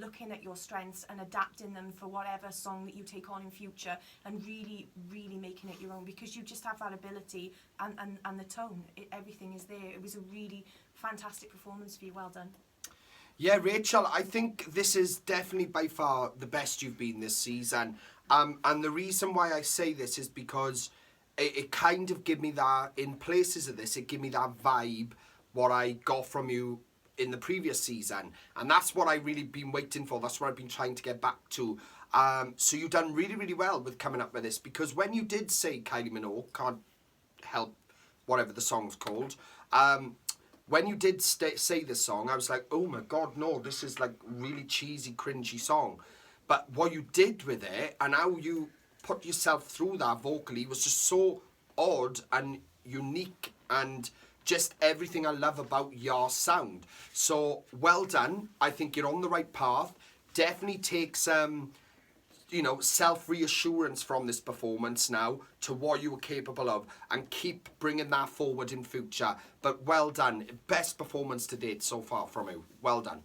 looking at your strengths and adapting them for whatever song that you take on in future, and really, really making it your own, because you just have that ability and the tone. Everything is there. It was a really fantastic performance for you. Well done. Yeah, Rachel, I think this is definitely by far the best you've been this season. And the reason why I say this is because it kind of give me that, in places of this, it give me that vibe, what I got from you in the previous season. And that's what I really been waiting for. That's what I've been trying to get back to. So you've done really, really well with coming up with this, because when you did say Kylie Minogue, Can't Help, whatever the song's called, when you did say this song, I was like, oh my God, no, this is like really cheesy, cringy song. But what you did with it and how you put yourself through that vocally was just so odd and unique, and just everything I love about your sound. So well done. I think you're on the right path. Definitely take some, self-reassurance from this performance now to what you were capable of, and keep bringing that forward in future. But well done. Best performance to date so far from you. Well done.